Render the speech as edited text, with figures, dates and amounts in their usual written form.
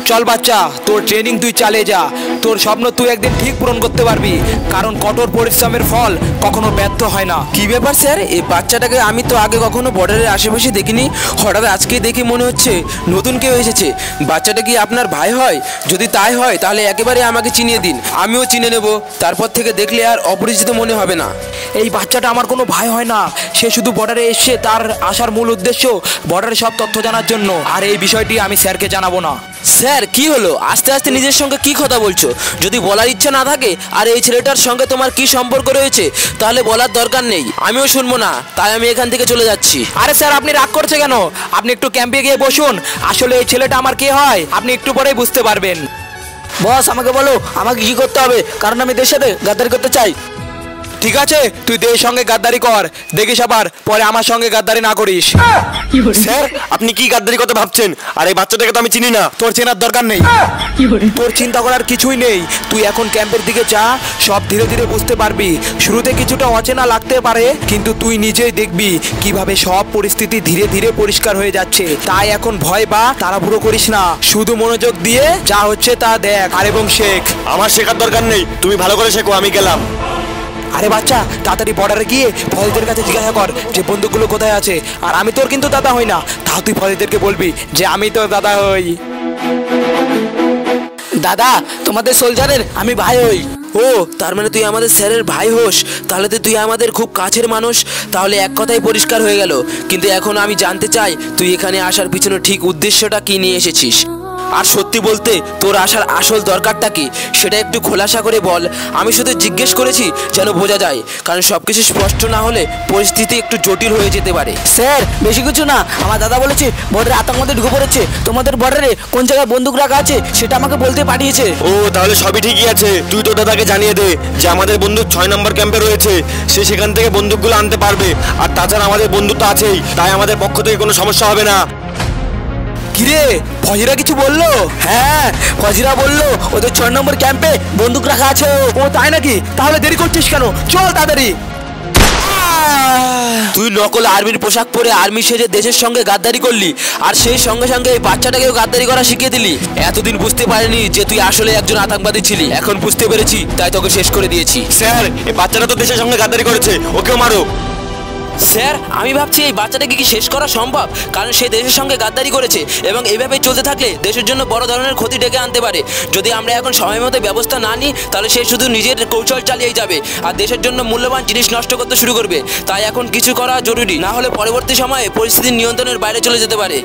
চল বাচ্চা, তোর ট্রেনিং তুই চালিয়ে যা। তোর স্বপ্ন তুই একদিন ঠিক পূরণ করতে পারবি, কারণ কঠোর পরিশ্রমের ফল কখনো ব্যর্থ হয় না। কি ব্যাপার স্যার, এই বাচ্চাটাকে আমি তো আগে কখনো বর্ডারের আশেপাশে দেখিনি, হঠাৎ আজকে দেখে মনে হচ্ছে নতুন কেউ এসেছে। বাচ্চাটা কি আপনার ভাই হয়? যদি তাই হয় তাহলে একেবারে আমাকে চিনিয়ে দিন, আমিও চিনে নেব। তারপর থেকে দেখলে আর অপরিচিত মনে হবে না। এই বাচ্চাটা আমার কোনো ভাই হয় না, সে শুধু বর্ডারে এসে তার আসার মূল উদ্দেশ্য বর্ডারের সব তথ্য জানার জন্য, আর এই বিষয়টি আমি স্যারকে জানাবো না। স্যার কি হলো, আস্তে আস্তে নিজের সঙ্গে কি কথা বলছো? যদি বলার ইচ্ছা না থাকে আর এই ছেলেটার সঙ্গে তোমার কি সম্পর্ক রয়েছে তাহলে বলার দরকার নেই, আমিও শুনবো না, তাই আমি এখান থেকে চলে যাচ্ছি। আরে স্যার, আপনি রাগ করছে কেন? আপনি একটু ক্যাম্পে গিয়ে বসুন, আসলে এই ছেলেটা আমার কে হয় আপনি একটু পরেই বুঝতে পারবেন। বস আমাকে বলো আমাকে কি করতে হবে, কারণ আমি দেশের সাথে গাদ্দারি করতে চাই। ঠিক আছে, তুই দেশের সঙ্গে গাদ্দারি কর, দেখিস আবার পরে আমার সঙ্গে গাদ্দারি না করিস। স্যার আপনি কি গাদ্দারি কথা ভাবছেন? আর এই বাচ্চাটাকে তো আমি চিনি না। তোর চেনার দরকার নেই, তোর চিন্তা করার কিছুই নেই। তুই এখন ক্যাম্পের দিকে যা, সব ধীরে ধীরে বুঝতে পারবি। শুরুতে কিছুটা অচেনা লাগতে পারে, কিন্তু তুই নিজেই দেখবি কিভাবে সব পরিস্থিতি ধীরে ধীরে পরিষ্কার হয়ে যাচ্ছে। তাই এখন ভয় বা তাড়াহুড়ো করিস না, শুধু মনোযোগ দিয়ে যা হচ্ছে তা দেখ আর এবং শেখ। আমার শেখার দরকার নেই, তুমি ভালো করে শেখো, আমি গেলাম। আরে বাচ্চা, তাড়াতাড়ি বর্ডারে গিয়ে ফৌজিদের কাছে জিজ্ঞাসা কর যে বন্দুকগুলো কোথায় আছে। আর আমি তোর কিন্তু দাদা হই না, তাও তুই ফৌজিদেরকে বলবি যে আমি তোর দাদা হই। দাদা, তোমাদের সোলজারের আমি ভাই হই। ও, তার মানে তুই আমাদের স্যারের ভাই হোস, তাহলে তো তুই আমাদের খুব কাছের মানুষ। তাহলে এক কথাই পরিষ্কার হয়ে গেল, কিন্তু এখন আমি জানতে চাই তুই এখানে আসার পিছনে ঠিক উদ্দেশ্যটা কি নিয়ে এসেছিস, আর সত্যি বলতে তোর আসার আসল দরকারটা কি সেটা একটু খোলাসা করে বল। আমি শুধু জিজ্ঞেস করেছি যেন বোঝা যায়, কারণ সবকিছু স্পষ্ট না হলে পরিস্থিতি একটু জটিল হয়ে যেতে পারে। স্যার বেশি কিছু না, আমার দাদা বলেছে বর্ডারে আতঙ্ক মধ্যে ঢুকে পড়েছে, তোমাদের বর্ডারে কোন জায়গায় বন্দুক রাখা আছে সেটা আমাকে বলতে পাঠিয়েছে। ও তাহলে সবই ঠিকই আছে, তুই তো দাদাকে জানিয়ে দে যে আমাদের বন্দুক 6 নম্বর ক্যাম্পে রয়েছে, সে সেখান থেকে বন্দুকগুলো আনতে পারবে। আর তাছাড়া আমাদের বন্দুক তো আছেই, তাই আমাদের পক্ষ থেকে কোনো সমস্যা হবে না। কিরে, ফৌজিরা কিছু বললো? হ্যাঁ, ফজিরা বললো ওদের 6 নম্বর ক্যাম্পে বন্দুক রাখা আছে। ও তাই নাকি? তাহলে দেরি করছিস কেন? চল তাড়াতাড়ি। তুই নকল আর্মির পোশাক পরে আর্মি সেজে দেশের সঙ্গে গাদ্দারি করলি, আর সেই সঙ্গে সঙ্গে এই বাচ্চাটাকেও গাদ্দারি করা শিখিয়ে দিলি। এতদিন বুঝতে পারিনি যে তুই আসলে একজন আতঙ্কবাদী ছিলি, এখন বুঝতে পেরেছি, তাই তোকে শেষ করে দিয়েছি। স্যার এই বাচ্চাটা তো দেশের সঙ্গে গাদ্দারি করেছে, ওকেও মারো। স্যার আমি ভাবছি এই বাচ্চাটাকে কি শেষ করা সম্ভব, কারণ সে দেশের সঙ্গে গাদ্দারি করেছে এবং এইভাবে চলতে থাকলে দেশের জন্য বড় ধরনের ক্ষতি ডেকে আনতে পারে। যদি আমরা এখন সময় মতো ব্যবস্থা না নিই তাহলে সে শুধু নিজের কৌশল চালিয়ে যাবে আর দেশের জন্য মূল্যবান জিনিস নষ্ট করতে শুরু করবে। তাই এখন কিছু করা জরুরি, না হলে পরবর্তী সময়ে পরিস্থিতি নিয়ন্ত্রণের বাইরে চলে যেতে পারে।